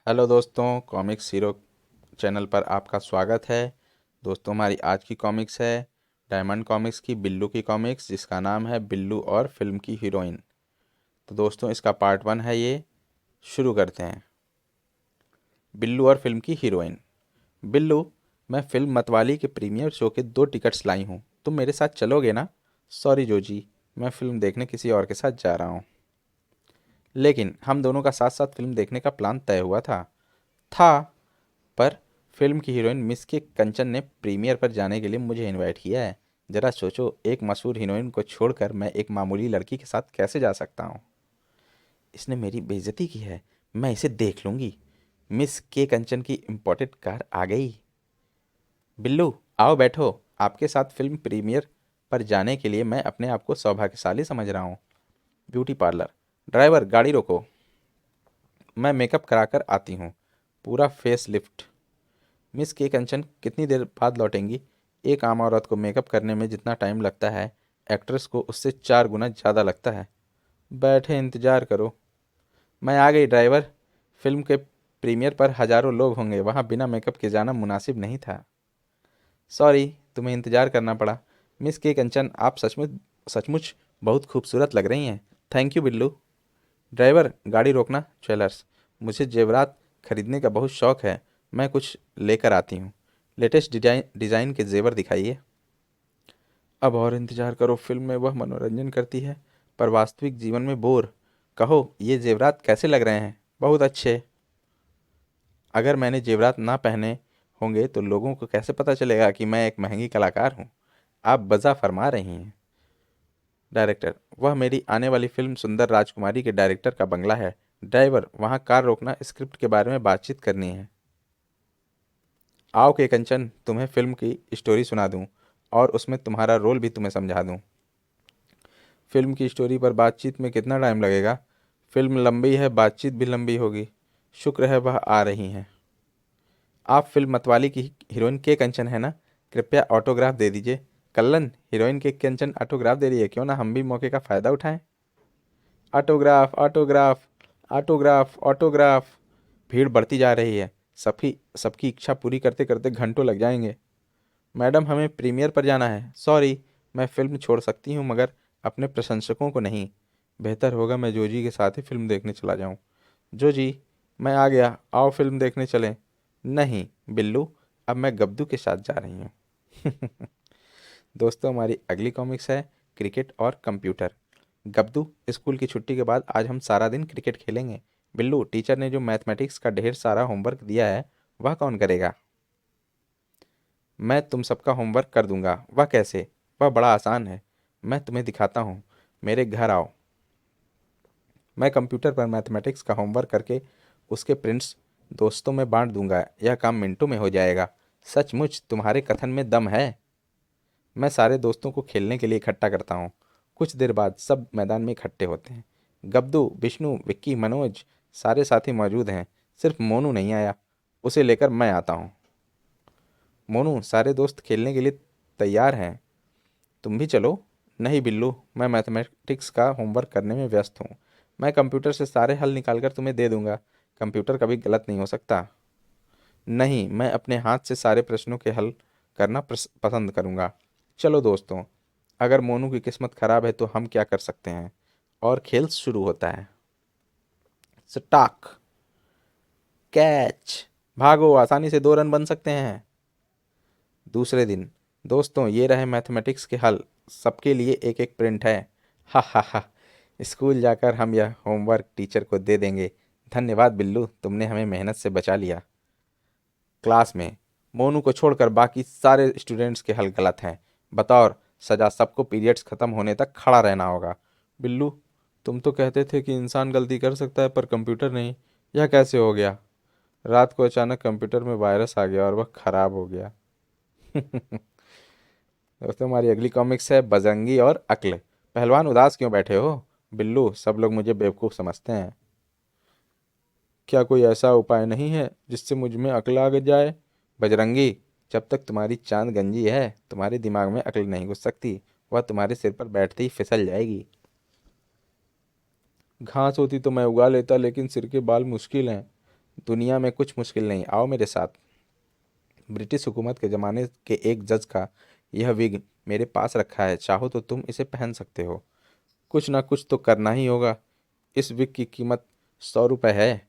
Hello दोस्तों, comics hero channel पर आपका स्वागत है। दोस्तों, हमारी आज की कॉमिक्स है डायमंड कॉमिक्स की बिल्लू की कॉमिक्स, जिसका नाम है बिल्लू और फिल्म की हीरोइन। तो दोस्तों, इसका पार्ट 1 है ये। शुरू करते हैं। बिल्लू और फिल्म की हीरोइन। बिल्लू, मैं फिल्म मतवाली के प्रीमियर शो के 2 टिकट्स लाई हूँ, तुम मेरे साथ चलोगे ना? सॉरी जोजी, मैं फिल्म देखने किसी और के साथ जा रहा हूँ। लेकिन हम दोनों का साथ साथ फिल्म देखने का प्लान तय हुआ था। पर फिल्म की हीरोइन मिस के कंचन ने प्रीमियर पर जाने के लिए मुझे इनवाइट किया है। जरा सोचो, एक मशहूर हीरोइन को छोड़कर मैं एक मामूली लड़की के साथ कैसे जा सकता हूँ? इसने मेरी बेइज्जती की है, मैं इसे देख लूंगी। मिस के कंचन की इम्पोर्टेड कार आ गई। बिल्लू, आओ बैठो। आपके साथ फिल्म प्रीमियर पर जाने के लिए मैं अपने आप को सौभाग्यशाली समझ रहा हूँ। Beauty parlour. ड्राइवर, गाड़ी रोको, मैं मेकअप कराकर आती हूँ। पूरा फेस लिफ्ट। मिस के कंचन कितनी देर बाद लौटेंगी? एक आम औरत को मेकअप करने में जितना टाइम लगता है, एक्ट्रेस को उससे 4 गुना ज़्यादा लगता है। बैठे इंतज़ार करो। मैं आ गई ड्राइवर। फिल्म के प्रीमियर पर हज़ारों लोग होंगे, वहाँ बिना मेकअप के जाना मुनासिब नहीं था। सॉरी, तुम्हें इंतज़ार करना पड़ा। मिस के कंचन, आप सचमुच सचमुच बहुत खूबसूरत लग रही हैं। Thank you Billu. ड्राइवर, गाड़ी रोकना। ज्वेलर्स। मुझे जेवरात खरीदने का बहुत शौक है, मैं कुछ लेकर आती हूँ। लेटेस्ट डिजाइन डिज़ाइन के जेवर दिखाइए। अब और इंतजार करो, फिल्म में वह मनोरंजन करती है पर वास्तविक जीवन में बोर। कहो, ये जेवरात कैसे लग रहे हैं? बहुत अच्छे। अगर मैंने जेवरात ना पहने होंगे तो लोगों को कैसे पता चलेगा कि मैं एक महंगी कलाकार हूँ? आप बजा फरमा रही हैं। डायरेक्टर, वह मेरी आने वाली फिल्म सुंदर राजकुमारी के डायरेक्टर का बंगला है। ड्राइवर, वहाँ कार रोकना, स्क्रिप्ट के बारे में बातचीत करनी है। आओ के कंचन, तुम्हें फिल्म की स्टोरी सुना दूं और उसमें तुम्हारा रोल भी तुम्हें समझा दूं। फिल्म की स्टोरी पर बातचीत में कितना टाइम लगेगा? फिल्म लंबी है, बातचीत भी लंबी होगी। शुक्र है वह आ रही हैं। आप फिल्म मतवाली की हीरोइन के कंचन है ना? कृपया ऑटोग्राफ दे दीजिए। कल्लन, हीरोइन के कंचन ऑटोग्राफ दे रही है, क्यों ना हम भी मौके का फ़ायदा उठाएं। Autograph, autograph, autograph, autograph. भीड़ बढ़ती जा रही है। सबकी इच्छा पूरी करते करते घंटों लग जाएंगे। मैडम, हमें प्रीमियर पर जाना है। सॉरी, मैं फिल्म छोड़ सकती हूँ मगर अपने प्रशंसकों को नहीं। बेहतर होगा मैं जोजी के साथ ही फिल्म देखने चला जाऊँ। जोजी, मैं आ गया, आओ फिल्म देखने चलें। नहीं बिल्लू, अब मैं गब्दू के साथ जा रही हूँ। दोस्तों, हमारी अगली कॉमिक्स है क्रिकेट और कंप्यूटर। गब्दू, स्कूल की छुट्टी के बाद आज हम सारा दिन क्रिकेट खेलेंगे। बिल्लू, टीचर ने जो मैथमेटिक्स का ढेर सारा होमवर्क दिया है, वह कौन करेगा? मैं तुम सबका होमवर्क कर दूंगा। वह कैसे? वह बड़ा आसान है, मैं तुम्हें दिखाता हूँ। मेरे घर आओ। मैं कंप्यूटर पर मैथमेटिक्स का होमवर्क करके उसके प्रिंट्स दोस्तों में बांट दूंगा। यह काम मिनटों में हो जाएगा। सचमुच तुम्हारे कथन में दम है। मैं सारे दोस्तों को खेलने के लिए इकट्ठा करता हूँ। कुछ देर बाद सब मैदान में इकट्ठे होते हैं। गब्दू, विष्णु, विक्की, मनोज, सारे साथी मौजूद हैं। सिर्फ मोनू नहीं आया, उसे लेकर मैं आता हूँ। मोनू, सारे दोस्त खेलने के लिए तैयार हैं, तुम भी चलो। नहीं बिल्लू, मैं मैथमेटिक्स का होमवर्क करने में व्यस्त हूँ। मैं कंप्यूटर से सारे हल निकालकर तुम्हें दे दूंगा। कंप्यूटर कभी गलत नहीं हो सकता। नहीं, मैं अपने हाथ से सारे प्रश्नों के हल करना पसंद करूंगा। चलो दोस्तों, अगर मोनू की किस्मत खराब है तो हम क्या कर सकते हैं? और खेल शुरू होता है। स्टाक, कैच, भागो, आसानी से 2 रन बन सकते हैं। दूसरे दिन। दोस्तों, ये रहे मैथमेटिक्स के हल, सबके लिए एक एक प्रिंट है। हा हा हा। स्कूल जाकर हम यह होमवर्क टीचर को दे देंगे। धन्यवाद बिल्लू, तुमने हमें मेहनत से बचा लिया। क्लास में। मोनू को छोड़कर बाकी सारे स्टूडेंट्स के हल गलत हैं। बतौर सजा सबको पीरियड्स खत्म होने तक खड़ा रहना होगा। बिल्लू, तुम तो कहते थे कि इंसान गलती कर सकता है पर कंप्यूटर नहीं, यह कैसे हो गया? रात को अचानक कंप्यूटर में वायरस आ गया और वह खराब हो गया। दोस्तों, हमारी अगली कॉमिक्स है बजरंगी और अक्ल। पहलवान, उदास क्यों बैठे हो? बिल्लू, सब लोग मुझे बेवकूफ़ समझते हैं। क्या कोई ऐसा उपाय नहीं है जिससे मुझ में अक्ल आ जाए? बजरंगी, जब तक तुम्हारी चांद गंजी है तुम्हारे दिमाग में अक्ल नहीं घुस सकती। वह तुम्हारे सिर पर बैठते ही फिसल जाएगी। घास होती तो मैं उगा लेता, लेकिन सिर के बाल मुश्किल हैं। दुनिया में कुछ मुश्किल नहीं, आओ मेरे साथ। ब्रिटिश हुकूमत के ज़माने के एक जज का यह विग मेरे पास रखा है, चाहो तो तुम इसे पहन सकते हो। कुछ ना कुछ तो करना ही होगा। इस विग की कीमत 100 रुपये है।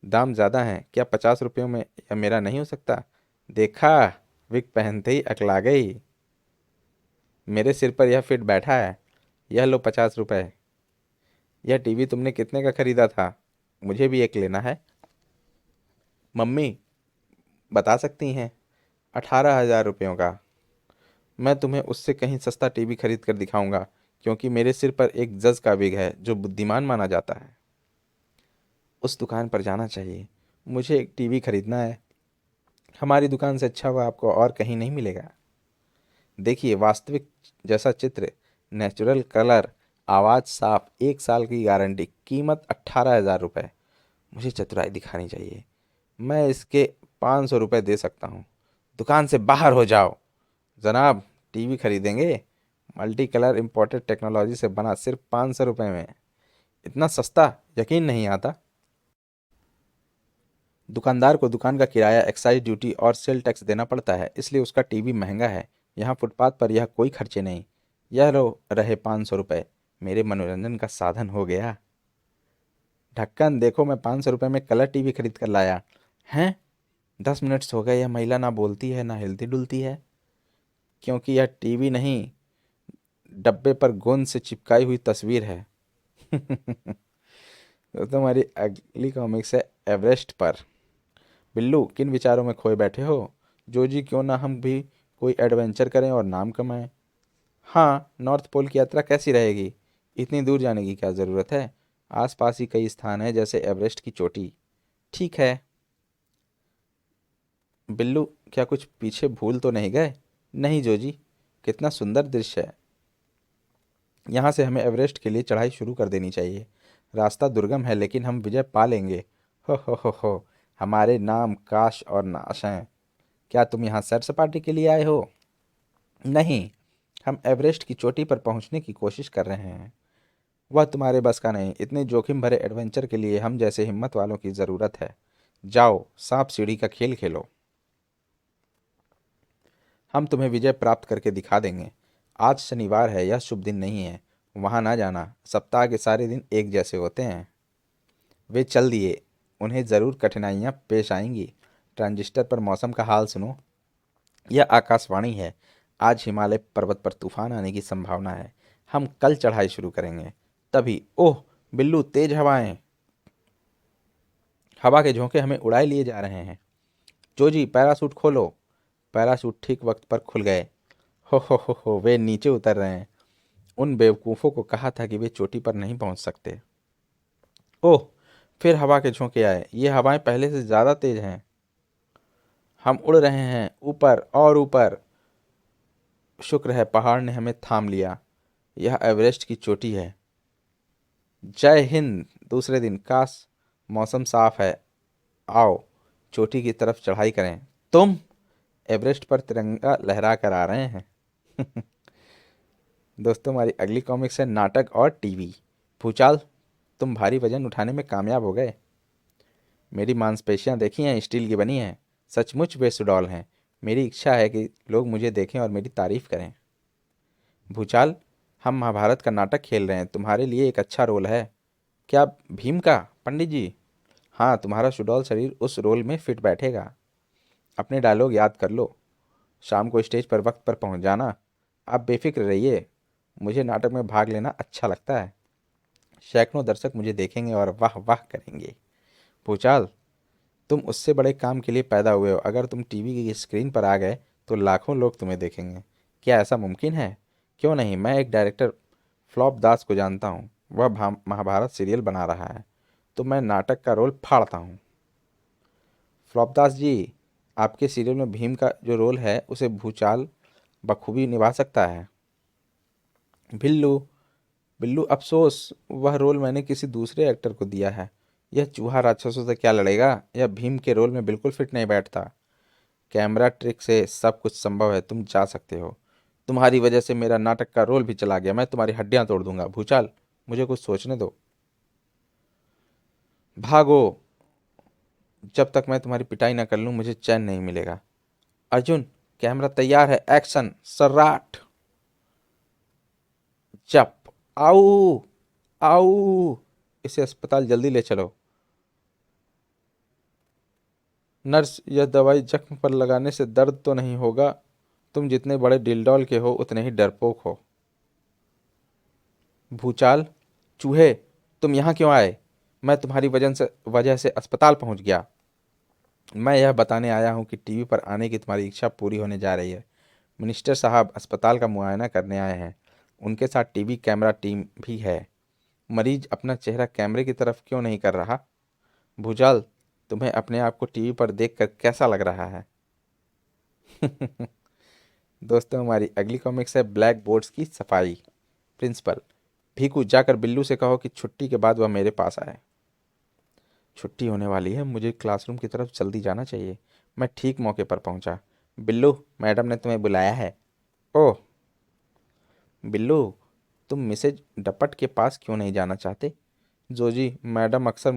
दाम ज़्यादा है क्या? 50 रुपयों में यह मेरा नहीं हो सकता? देखा, विग पहनते ही अकला गई। मेरे सिर पर यह फिट बैठा है। यह लो 50 रुपये। यह टीवी तुमने कितने का खरीदा था? मुझे भी एक लेना है। मम्मी बता सकती हैं? 18,000 रुपयों का। मैं तुम्हें उससे कहीं सस्ता टीवी खरीद कर दिखाऊंगा, क्योंकि मेरे सिर पर एक जज का विग है जो बुद्धिमान माना जाता है। उस दुकान पर जाना चाहिए। मुझे एक टीवी खरीदना है। हमारी दुकान से अच्छा हुआ आपको और कहीं नहीं मिलेगा। देखिए, वास्तविक जैसा चित्र, नेचुरल कलर, आवाज़ साफ, 1 साल की गारंटी, कीमत 18,000 रुपये। मुझे चतुराई दिखानी चाहिए। मैं इसके 500 रुपये दे सकता हूँ। दुकान से बाहर हो जाओ। जनाब, टीवी खरीदेंगे? मल्टी कलर इम्पोर्टेड टेक्नोलॉजी से बना, सिर्फ 500 रुपये में। इतना सस्ता? यकीन नहीं आता। दुकानदार को दुकान का किराया, एक्साइज ड्यूटी और सेल टैक्स देना पड़ता है, इसलिए उसका टीवी महंगा है। यहाँ फुटपाथ पर यह कोई खर्चे नहीं। यह रहे 500 रुपये। मेरे मनोरंजन का साधन हो गया। ढक्कन देखो, मैं 500 रुपये में कलर टीवी खरीद कर लाया। हैं? 10 मिनट हो गए, यह महिला ना बोलती है ना हिलती डुलती है। क्योंकि यह टीवी नहीं, डब्बे पर गोंद से चिपकाई हुई तस्वीर है। तो हमारी अगली कॉमिक्स है एवरेस्ट पर। बिल्लू, किन विचारों में खोए बैठे हो? जो जी, क्यों ना हम भी कोई एडवेंचर करें और नाम कमाएं। हाँ, नॉर्थ पोल की यात्रा कैसी रहेगी? इतनी दूर जाने की क्या ज़रूरत है? आसपास ही कई स्थान है, जैसे एवरेस्ट की चोटी। ठीक है। बिल्लू, क्या कुछ पीछे भूल तो नहीं गए? नहीं जोजी, कितना सुंदर दृश्य है। यहाँ से हमें एवरेस्ट के लिए चढ़ाई शुरू कर देनी चाहिए। रास्ता दुर्गम है, लेकिन हम विजय पा लेंगे। हो, हमारे नाम काश और नाश हैं। क्या तुम यहाँ सैर सपाटे के लिए आए हो? नहीं, हम एवरेस्ट की चोटी पर पहुँचने की कोशिश कर रहे हैं। वह तुम्हारे बस का नहीं। इतने जोखिम भरे एडवेंचर के लिए हम जैसे हिम्मत वालों की ज़रूरत है। जाओ, सांप सीढ़ी का खेल खेलो। हम तुम्हें विजय प्राप्त करके दिखा देंगे। आज शनिवार है, यह शुभ दिन नहीं है। वहाँ ना जाना। सप्ताह के सारे दिन एक जैसे होते हैं। वे चल दिए। उन्हें ज़रूर कठिनाइयाँ पेश आएंगी। ट्रांजिस्टर पर मौसम का हाल सुनो। यह आकाशवाणी है। आज हिमालय पर्वत पर तूफान आने की संभावना है। हम कल चढ़ाई शुरू करेंगे। तभी, ओह बिल्लू, तेज हवाएं। हवा के झोंके हमें उड़ाए लिए जा रहे हैं। जोजी, पैराशूट खोलो। पैराशूट ठीक वक्त पर खुल गए। हो, वे नीचे उतर रहे हैं। उन बेवकूफ़ों को कहा था कि वे चोटी पर नहीं पहुंच सकते। ओह, फिर हवा के झोंके आए। ये हवाएं पहले से ज़्यादा तेज हैं। हम उड़ रहे हैं, ऊपर और ऊपर। शुक्र है पहाड़ ने हमें थाम लिया। यह एवरेस्ट की चोटी है। जय हिंद। दूसरे दिन, काश मौसम साफ है। आओ, चोटी की तरफ चढ़ाई करें। तुम एवरेस्ट पर तिरंगा लहरा कर आ रहे हैं। दोस्तों, हमारी अगली कॉमिक्स है नाटक और टीवी। भूचाल, तुम भारी वजन उठाने में कामयाब हो गए। मेरी मांसपेशियां देखी हैं, स्टील की बनी हैं। सचमुच वे सुडौल हैं। मेरी इच्छा है कि लोग मुझे देखें और मेरी तारीफ करें। भूचाल, हम महाभारत का नाटक खेल रहे हैं। तुम्हारे लिए एक अच्छा रोल है। क्या भीम का? पंडित जी, हाँ, तुम्हारा सुडौल शरीर उस रोल में फिट बैठेगा। अपने डायलॉग याद कर लो। शाम को स्टेज पर वक्त पर पहुंच जाना। आप बेफिक्र रहिए। मुझे नाटक में भाग लेना अच्छा लगता है। सैकड़ों दर्शक मुझे देखेंगे और वाह वाह करेंगे। भूचाल, तुम उससे बड़े काम के लिए पैदा हुए हो। अगर तुम टीवी की स्क्रीन पर आ गए तो लाखों लोग तुम्हें देखेंगे। क्या ऐसा मुमकिन है? क्यों नहीं। मैं एक डायरेक्टर फ्लॉप दास को जानता हूँ। वह महाभारत सीरियल बना रहा है, तो मैं नाटक का रोल फाड़ता हूँ। फ्लॉप दास जी, आपके सीरियल में भीम का जो रोल है उसे भूचाल बखूबी निभा सकता है। बिल्लू, बिल्लू, अफसोस, वह रोल मैंने किसी दूसरे एक्टर को दिया है। यह चूहा राक्षसों से क्या लड़ेगा? यह भीम के रोल में बिल्कुल फिट नहीं बैठता। कैमरा ट्रिक से सब कुछ संभव है। तुम जा सकते हो। तुम्हारी वजह से मेरा नाटक का रोल भी चला गया। मैं तुम्हारी हड्डियां तोड़ दूंगा। भूचाल, मुझे कुछ सोचने दो। भागो। जब तक मैं तुम्हारी पिटाई ना कर लूँ मुझे चैन नहीं मिलेगा। अर्जुन, कैमरा तैयार है, एक्शन, सराट। जप। आओ, आओ, इसे अस्पताल जल्दी ले चलो। नर्स, यह दवाई जख्म पर लगाने से दर्द तो नहीं होगा? तुम जितने बड़े डिलडॉल के हो उतने ही डरपोक हो। भूचाल, चूहे, तुम यहाँ क्यों आए? मैं तुम्हारी वजह से अस्पताल पहुंच गया। मैं यह बताने आया हूँ कि टीवी पर आने की तुम्हारी इच्छा पूरी होने जा रही है। मिनिस्टर साहब अस्पताल का मुआयना करने आए हैं। उनके साथ टीवी कैमरा टीम भी है। मरीज अपना चेहरा कैमरे की तरफ क्यों नहीं कर रहा? भूचाल, तुम्हें अपने आप को टीवी पर देखकर कैसा लग रहा है? दोस्तों, हमारी अगली कॉमिक्स है ब्लैक बोर्ड्स की सफाई। प्रिंसिपल, भीकू, जाकर बिल्लू से कहो कि छुट्टी के बाद वह मेरे पास आए। छुट्टी होने वाली है, मुझे क्लासरूम की तरफ जल्दी जाना चाहिए। मैं ठीक मौके पर पहुंचा। बिल्लू, मैडम ने तुम्हें बुलाया है। ओह, बिल्लू, तुम मिसेज डपट के पास क्यों नहीं जाना चाहते? जोजी, मैडम अक्सर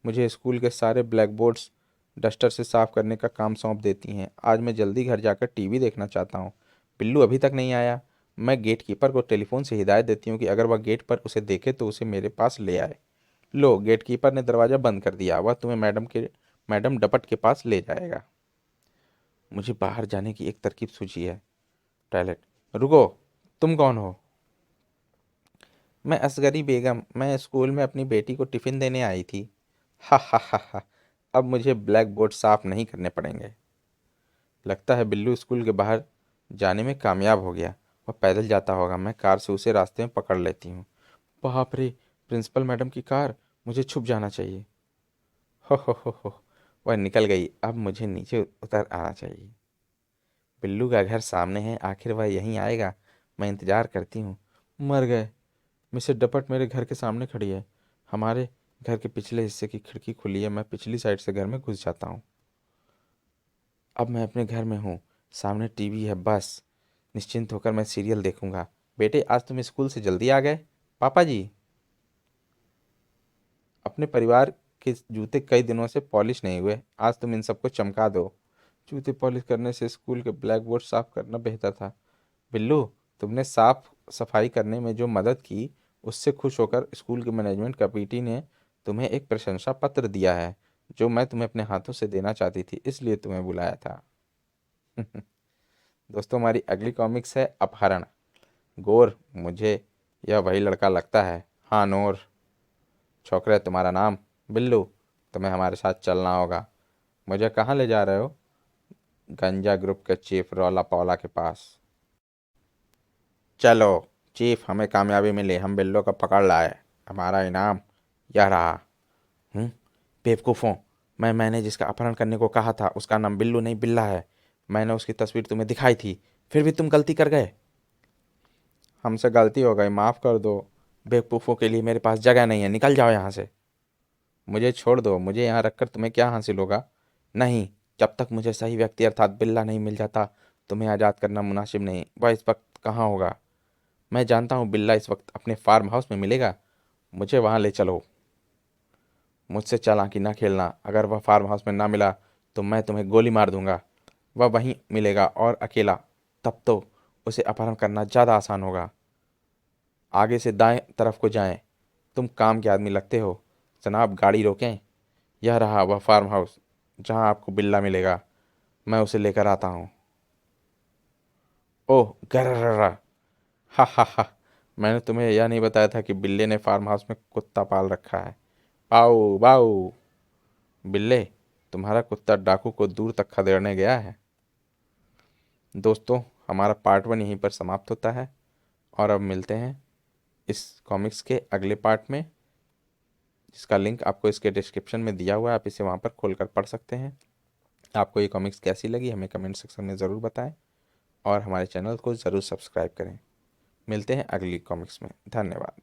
मुझे स्कूल के सारे ब्लैक बोर्ड्स डस्टर से साफ करने का काम सौंप देती हैं। आज मैं जल्दी घर जाकर टीवी देखना चाहता हूँ। बिल्लू अभी तक नहीं आया। मैं गेट कीपर को टेलीफोन से हिदायत देती हूँ कि अगर वह गेट पर उसे देखे तो उसे मेरे पास ले आए। लो, गेट कीपर ने दरवाज़ा बंद कर दिया। वह तुम्हें मैडम डपट के पास ले जाएगा। मुझे बाहर जाने की एक तरकीब सूझी है। टॉयलेट। रुको, तुम कौन हो? मैं असगरी बेगम, मैं स्कूल में अपनी बेटी को टिफ़िन देने आई थी। हा हा हा हा। अब मुझे ब्लैक बोर्ड साफ नहीं करने पड़ेंगे। लगता है बिल्लू स्कूल के बाहर जाने में कामयाब हो गया। वह पैदल जाता होगा। मैं कार से उसे रास्ते में पकड़ लेती हूँ। बाप रे, प्रिंसिपल मैडम की कार! मुझे छुप जाना चाहिए। हो, वह निकल गई। अब मुझे नीचे उतर आना चाहिए। बिल्लू का घर सामने है, आखिर वह यहीं आएगा। मैं इंतजार करती हूँ। मर गए। मिसेस डपट मेरे घर के सामने खड़ी है। हमारे घर के पिछले हिस्से की खिड़की खुली है। मैं पिछली साइड से घर में घुस जाता हूँ। अब मैं अपने घर में हूँ। सामने टीवी है। बस निश्चिंत होकर मैं सीरियल देखूंगा। बेटे, आज तुम स्कूल से जल्दी आ गए। पापा जी, अपने परिवार के जूते कई दिनों से पॉलिश नहीं हुए, आज तुम इन सबको चमका दो। जूते पॉलिश करने से स्कूल के ब्लैक बोर्ड साफ करना बेहतर था। बिल्लू, तुमने साफ सफाई करने में जो मदद की उससे खुश होकर स्कूल के मैनेजमेंट कमेटी ने तुम्हें एक प्रशंसा पत्र दिया है, जो मैं तुम्हें अपने हाथों से देना चाहती थी, इसलिए तुम्हें बुलाया था। दोस्तों, हमारी अगली कॉमिक्स है अपहरण। गोर, मुझे यह वही लड़का लगता है। हाँ नूर। छोकरे, तुम्हारा नाम? बिल्लू, तुम्हें हमारे साथ चलना होगा। मुझे कहाँ ले जा रहे हो? गंजा ग्रुप के चीफ रौला पौला के पास। चलो चीफ, हमें कामयाबी मिली, हम बिल्लू को पकड़ लाए। हमारा इनाम यह रहा। हूँ, बेवकूफ़ों, मैंने जिसका अपहरण करने को कहा था उसका नाम बिल्लू नहीं बिल्ला है। मैंने उसकी तस्वीर तुम्हें दिखाई थी, फिर भी तुम गलती कर गए। हमसे गलती हो गई, माफ़ कर दो। बेवकूफ़ों के लिए मेरे पास जगह नहीं है, निकल जाओ यहाँ से। मुझे छोड़ दो, मुझे यहाँ रखकर तुम्हें क्या हासिल होगा? नहीं, जब तक मुझे सही व्यक्ति अर्थात बिल्ला नहीं मिल जाता तुम्हें आज़ाद करना मुनासिब नहीं। वह इस वक्त कहाँ होगा? मैं जानता हूँ बिल्ला इस वक्त अपने फार्म हाउस में मिलेगा। मुझे वहाँ ले चलो। मुझसे चालाकी ना खेलना। अगर वह फार्म हाउस में ना मिला तो मैं तुम्हें गोली मार दूंगा। वह वहीं मिलेगा और अकेला। तब तो उसे अपहरण करना ज़्यादा आसान होगा। आगे से दाएं तरफ को जाएं। तुम काम के आदमी लगते हो। जनाब, गाड़ी रोकें। यह रहा वह फार्म हाउस जहां आपको बिल्ला मिलेगा। मैं उसे लेकर आता हूँ। ओह गर्र, हा हा हा। मैंने तुम्हें यह नहीं बताया था कि बिल्ले ने फार्म हाउस में कुत्ता पाल रखा है। बाऊ बाऊ। बिल्ले, तुम्हारा कुत्ता डाकू को दूर तक खदेड़ने गया है। दोस्तों, हमारा पार्ट 1 यहीं पर समाप्त होता है और अब मिलते हैं इस कॉमिक्स के अगले पार्ट में, जिसका लिंक आपको इसके डिस्क्रिप्शन में दिया हुआ है। आप इसे वहाँ पर खोलकर पढ़ सकते हैं। आपको ये कॉमिक्स कैसी लगी हमें कमेंट सेक्शन में ज़रूर बताएं और हमारे चैनल को ज़रूर सब्सक्राइब करें। मिलते हैं अगली कॉमिक्स में। धन्यवाद।